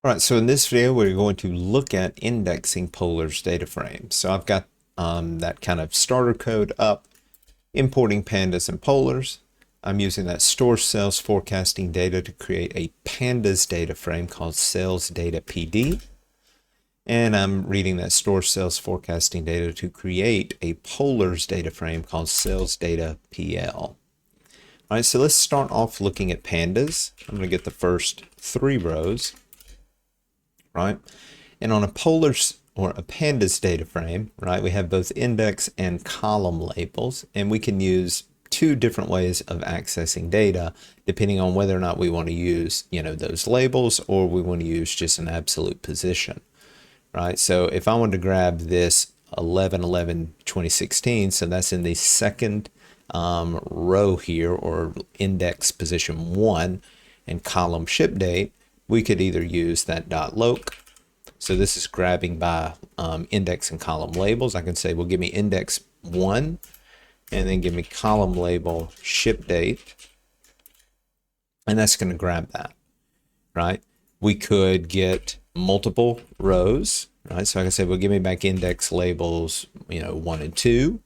All right, so in this video, we're going to look at indexing polars data frames. So I've got that kind of starter code up, importing pandas and polars. I'm using that store sales forecasting data to create a pandas data frame called sales data PD. And I'm reading that store sales forecasting data to create a polars data frame called sales data PL. All right, so let's start off looking at pandas. I'm going to get the first 3 rows. Right? And on a polars or a pandas data frame, right, we have both index and column labels, and we can use 2 different ways of accessing data depending on whether or not we want to use, those labels, or we want to use just an absolute position, right? So if I wanted to grab this 11/11/2016, so that's in the second row here, or index position 1, and column ship date, we could either use that .loc. So this is grabbing by index and column labels. I can say, well, give me index 1, and then give me column label ship date, and that's going to grab that, right? We could get multiple rows, right? So I can say, well, give me back index labels, 1 and 2,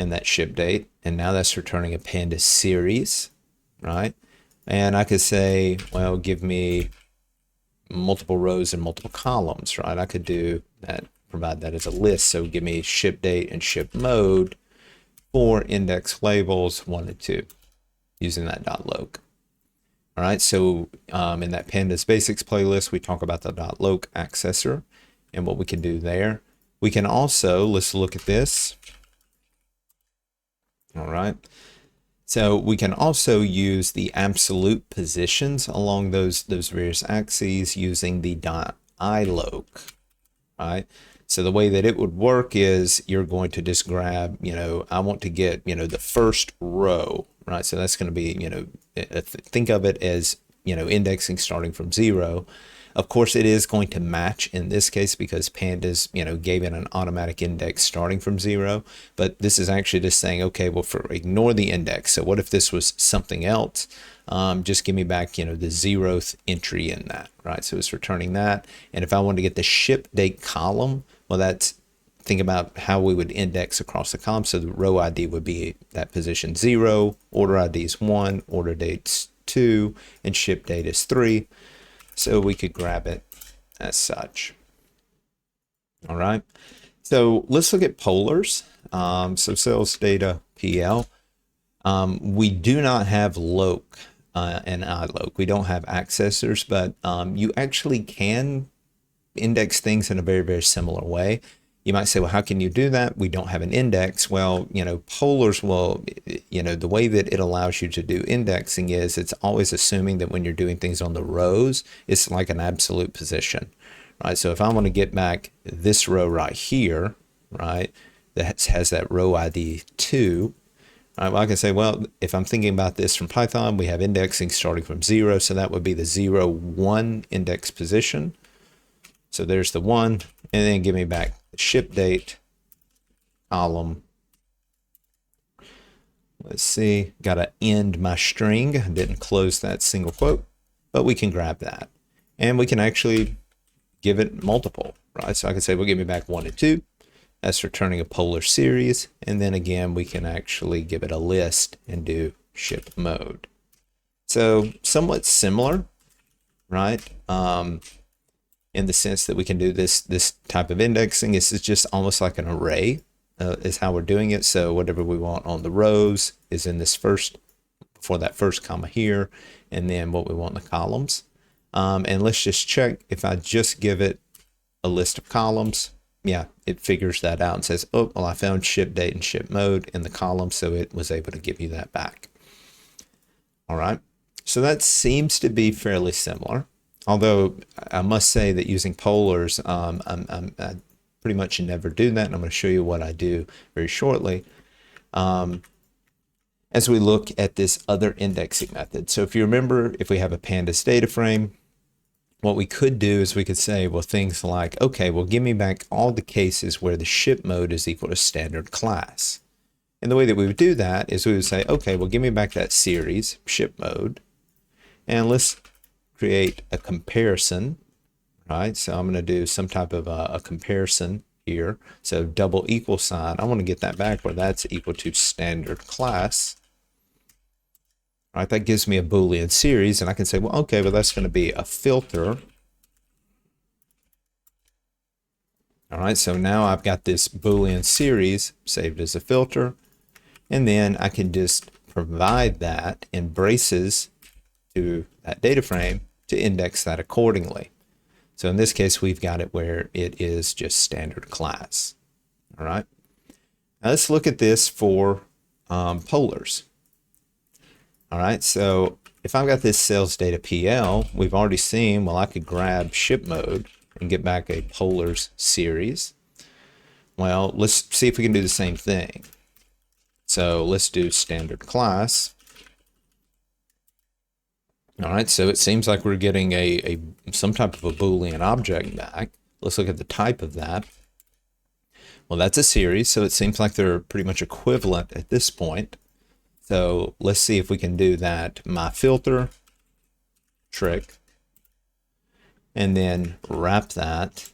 and that ship date, and now that's returning a pandas series, right? And I could say, well, give me multiple rows and multiple columns, right? I could do that, provide that as a list. So give me ship date and ship mode for index labels 1 and 2 using that .loc. All right, so in that pandas basics playlist, we talk about the .loc accessor and what we can do there. We can also, let's look at this. All right. So we can also use the absolute positions along those various axes using the .iloc, right? So the way that it would work is you're going to just grab, I want to get, the first row, right? So that's going to be, think of it as, indexing starting from 0. Of course, it is going to match in this case because pandas, gave it an automatic index starting from 0. But this is actually just saying, okay, well, ignore the index. So what if this was something else? Just give me back, the 0th entry in that, right? So it's returning that. And if I want to get the ship date column, well, think about how we would index across the column. So the row ID would be that position 0, order ID is 1, order date's 2, and ship date is 3. So we could grab it as such. All right. So let's look at polars. So sales data PL. We do not have loc and iloc. We don't have accessors, but you actually can index things in a very, very similar way. You might say, well, how can you do that? We don't have an index. Well, polars will, the way that it allows you to do indexing is it's always assuming that when you're doing things on the rows, it's like an absolute position, right? So if I want to get back this row right here, right, that has that row ID 2, right, well, I can say, well, if I'm thinking about this from Python, we have indexing starting from 0. So that would be the 0, 1 index position. So there's the 1, and then give me back the ship date column. Let's see, got to end my string. I didn't close that single quote, but we can grab that. And we can actually give it multiple, right? So I can say, well, give me back 1 and 2. That's returning a polar series. And then again, we can actually give it a list and do ship mode. So somewhat similar, right? In the sense that we can do this type of indexing. This is just almost like an array is how we're doing it. So whatever we want on the rows is in this first, before that first comma here, and then what we want in the columns. And let's just check if I just give it a list of columns. Yeah, it figures that out and says, oh, well, I found ship date and ship mode in the column, so it was able to give you that back. All right, so that seems to be fairly similar. Although I must say that using polars, I pretty much never do that, and I'm going to show you what I do very shortly as we look at this other indexing method. So if you remember, if we have a pandas data frame, what we could do is we could say, well, things like, okay, well, give me back all the cases where the ship mode is equal to standard class. And the way that we would do that is we would say, okay, well, give me back that series, ship mode, and let's create a comparison, right? So I'm going to do some type of a comparison here. So double equal sign, I want to get that back where that's equal to standard class. All right, that gives me a Boolean series, and I can say, well, okay, well, that's going to be a filter. All right, so now I've got this Boolean series saved as a filter, and then I can just provide that in braces to that data frame to index that accordingly. So in this case, we've got it where it is just standard class. All right, now let's look at this for polars. All right, so if I've got this sales data PL, we've already seen, well, I could grab ship mode and get back a polars series. Well, let's see if we can do the same thing. So let's do standard class. All right, so it seems like we're getting some type of a Boolean object back. Let's look at the type of that. Well, that's a series, so it seems like they're pretty much equivalent at this point. So let's see if we can do that my filter trick and then wrap that.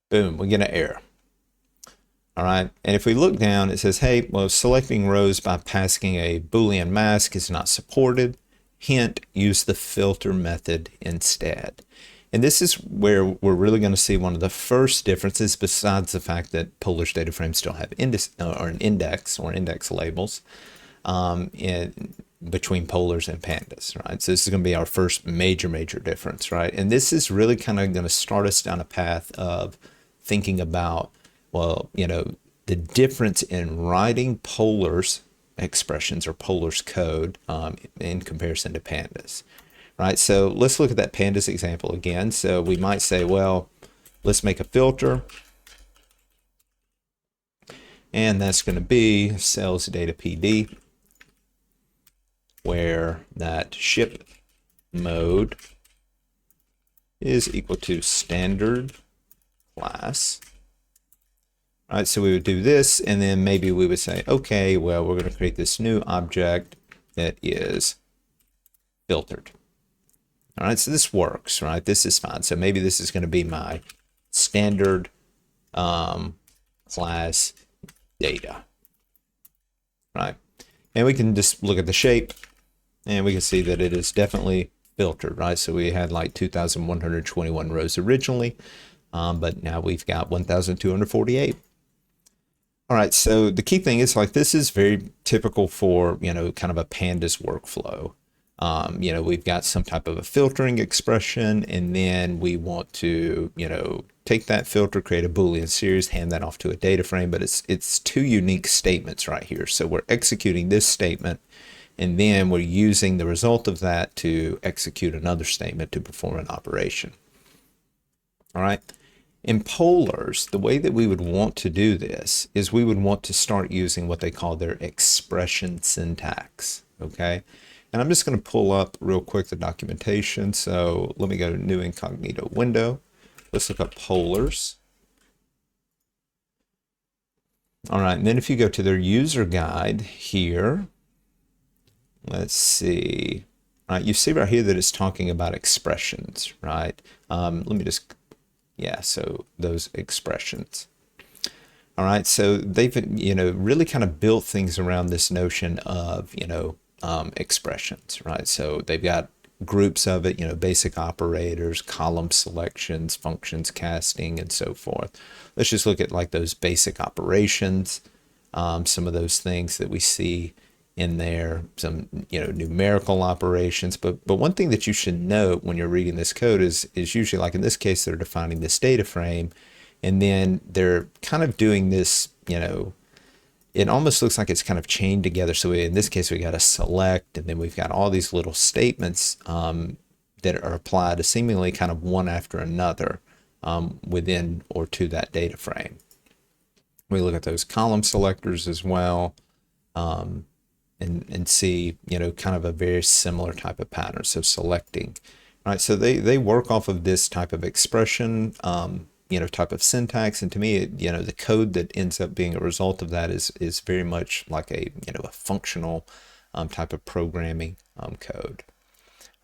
Boom, we get an error. All right, and if we look down, it says, hey, well, selecting rows by passing a Boolean mask is not supported. Hint, use the filter method instead. And this is where we're really going to see one of the first differences, besides the fact that Polars data frames still have an index labels between Polars and pandas, right? So this is going to be our first major difference, right? And this is really kind of going to start us down a path of thinking about, well, you know, the difference in writing Polars expressions or Polars code in comparison to pandas. Right, so let's look at that pandas example again. So we might say, well, let's make a filter. And that's going to be sales data PD, where that ship mode is equal to standard class. All right, so we would do this, and then maybe we would say, okay, well, we're going to create this new object that is filtered. All right, so this works, right? This is fine. So maybe this is going to be my standard class data, right? And we can just look at the shape, and we can see that it is definitely filtered, right? So we had like 2,121 rows originally, but now we've got 1,248. All right, so the key thing is, like, this is very typical for, you know, kind of a pandas workflow. You know, we've got some type of a filtering expression, and then we want to, you know, take that filter, create a Boolean series, hand that off to a data frame, but it's two unique statements right here. So we're executing this statement, and then we're using the result of that to execute another statement to perform an operation. All right. In Polars, the way that we would want to do this is we would want to start using what they call their expression syntax, okay? And I'm just going to pull up real quick the documentation. So let me go to new incognito window. Let's look up Polars. All right, and then if you go to their user guide here, let's see. All right, you see right here that it's talking about expressions, right? Let me just, yeah, so those expressions. All right, so they've, you know, really kind of built things around this notion of, you know, expressions, right? So they've got groups of it, you know, basic operators, column selections, functions casting, and so forth. Let's just look at like those basic operations, some of those things that we see in there, some, you know, numerical operations. But one thing that you should note when you're reading this code is usually, like in this case, they're defining this data frame, and then they're kind of doing this, you know, it almost looks like it's kind of chained together. So in this case, we got a select, and then we've got all these little statements that are applied to seemingly kind of one after another within or to that data frame. We look at those column selectors as well, and see, you know, kind of a very similar type of pattern. So selecting, right? So they work off of this type of expression type of syntax. And to me, the code that ends up being a result of that is very much like a functional type of programming code.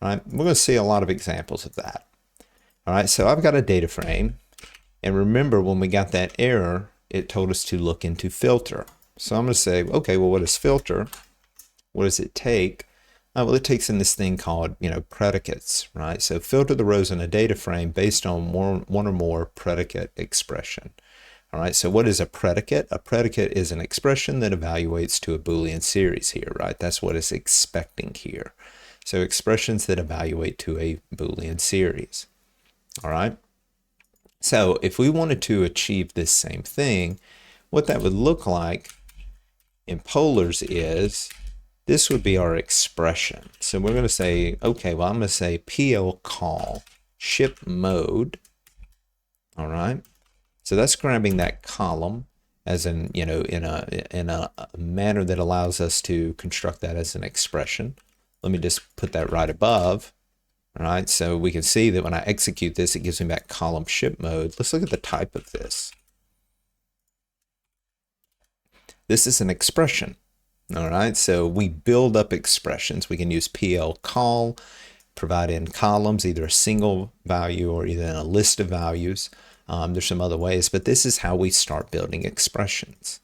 All right, we're going to see a lot of examples of that. All right, so I've got a data frame, and remember when we got that error, it told us to look into filter. So I'm going to say, okay, well, what is filter? What does it take? Well, it takes in this thing called, predicates, right? So filter the rows in a data frame based on one or more predicate expression. All right, so what is a predicate? A predicate is an expression that evaluates to a Boolean series here, right? That's what it's expecting here. So expressions that evaluate to a Boolean series. All right. So if we wanted to achieve this same thing, what that would look like in polars is this would be our expression. So we're going to say, okay, well, I'm going to say PL call ship mode. All right. So that's grabbing that column as in, in a manner that allows us to construct that as an expression. Let me just put that right above. All right. So we can see that when I execute this, it gives me back column ship mode. Let's look at the type of this. This is an expression. All right, so we build up expressions. We can use PL call, provide in columns, either a single value or either in a list of values. There's some other ways, but this is how we start building expressions.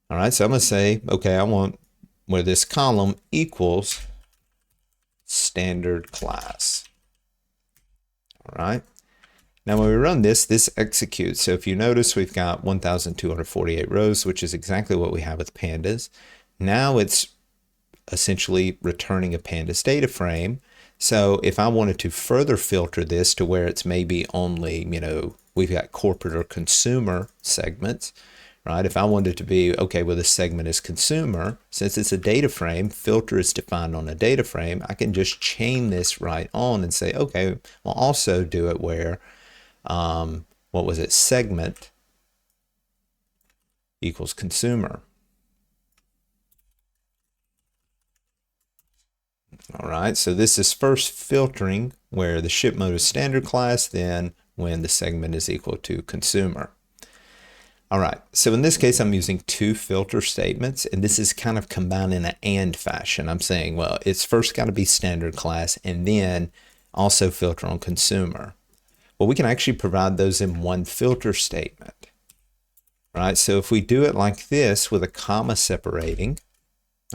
All right, so I'm going to say, okay, I want where this column equals standard class. All right. Now, when we run this, this executes. So if you notice, we've got 1,248 rows, which is exactly what we have with pandas. Now it's essentially returning a pandas data frame. So if I wanted to further filter this to where it's maybe only, we've got corporate or consumer segments, right? If I wanted to be, okay, well, this segment is consumer, since it's a data frame, filter is defined on a data frame, I can just chain this right on and say, okay, we'll also do it where what was it? Segment equals consumer. All right, so this is first filtering where the ship mode is standard class, then when the segment is equal to consumer. All right, so in this case, I'm using two filter statements, and this is kind of combined in an and fashion. I'm saying, well, it's first got to be standard class and then also filter on consumer. Well, we can actually provide those in one filter statement, right? So if we do it like this with a comma separating,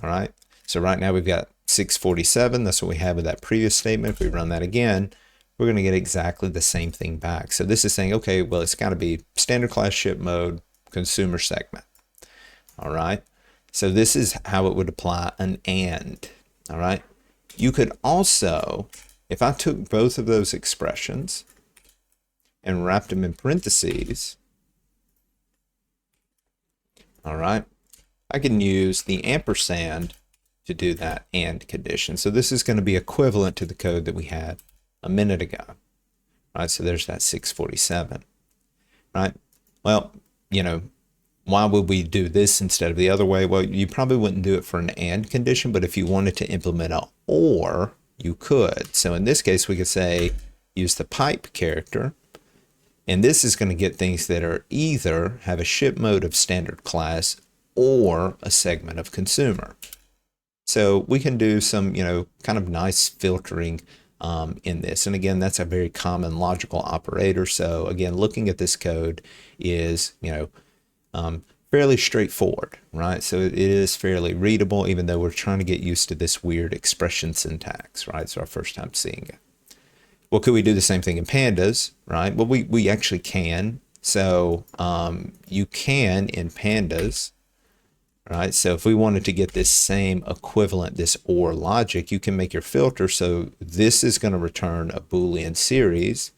all right? So right now we've got 647. That's what we had with that previous statement. If we run that again, we're going to get exactly the same thing back. So this is saying, okay, well, it's got to be standard class ship mode, consumer segment, all right? So this is how it would apply an and, all right? You could also, if I took both of those expressions and wrapped them in parentheses, all right, I can use the ampersand to do that and condition. So this is going to be equivalent to the code that we had a minute ago. All right, so there's that 647. Right? Well, why would we do this instead of the other way? Well, you probably wouldn't do it for an and condition, but if you wanted to implement a or, you could. So in this case, we could say use the pipe character. And this is going to get things that are either have a ship mode of standard class or a segment of consumer. So we can do some, kind of nice filtering in this. And again, that's a very common logical operator. So again, looking at this code is, fairly straightforward, right? So it is fairly readable, even though we're trying to get used to this weird expression syntax, right? It's our first time seeing it. Well, could we do the same thing in pandas, right? Well, we actually can. So you can in pandas, right? So if we wanted to get this same equivalent, this OR logic, you can make your filter so this is going to return a Boolean series.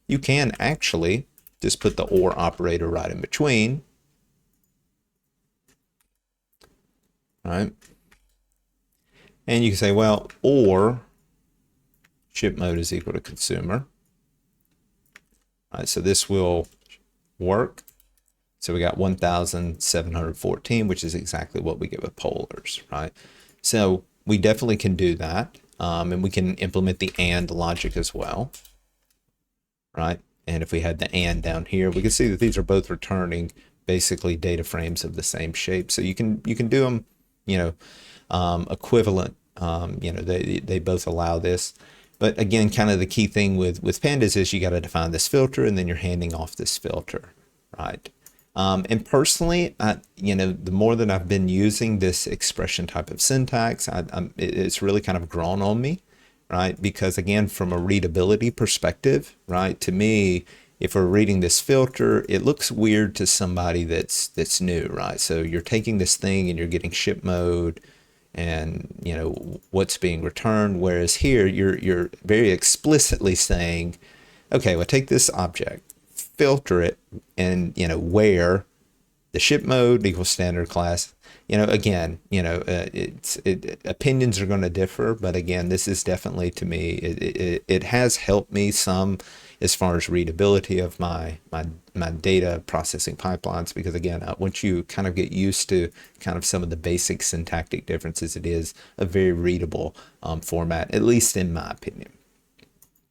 You can actually just put the OR operator right in between, right? And you can say, well, OR ship mode is equal to consumer. All right, so this will work. So we got 1,714, which is exactly what we get with polars, right? So we definitely can do that. And we can implement the and logic as well, right? And if we had the and down here, we can see that these are both returning basically data frames of the same shape. So you can do them, you know, equivalent. You know, they both allow this. But again, kind of the key thing with pandas is you got to define this filter, and then you're handing off this filter, right? And personally, you know, the more that I've been using this expression type of syntax, it's really kind of grown on me, right? Because again, from a readability perspective, right, to me, if we're reading this filter, it looks weird to somebody that's new, right? So you're taking this thing and you're getting ship mode and, you know, what's being returned, whereas here you're very explicitly saying, okay, well, take this object, filter it, and, you know, where the ship mode equals standard class. You know, again, you know, opinions are going to differ, but again, this is definitely, to me, it has helped me some as far as readability of my data processing pipelines, because again, once you kind of get used to kind of some of the basic syntactic differences, it is a very readable format, at least in my opinion.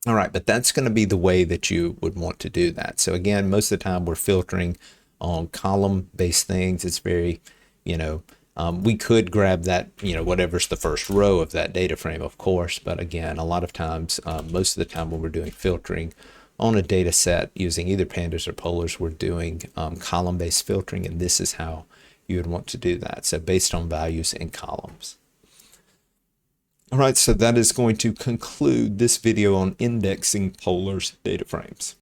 All right, but that's going to be the way that you would want to do that. So again, most of the time we're filtering on column-based things. It's very, you know, we could grab that, you know, whatever's the first row of that data frame, of course. But again, a lot of times, most of the time when we're doing filtering on a data set using either pandas or polars, we're doing column-based filtering, and this is how you would want to do that. So based on values in columns. All right, so that is going to conclude this video on indexing polars data frames.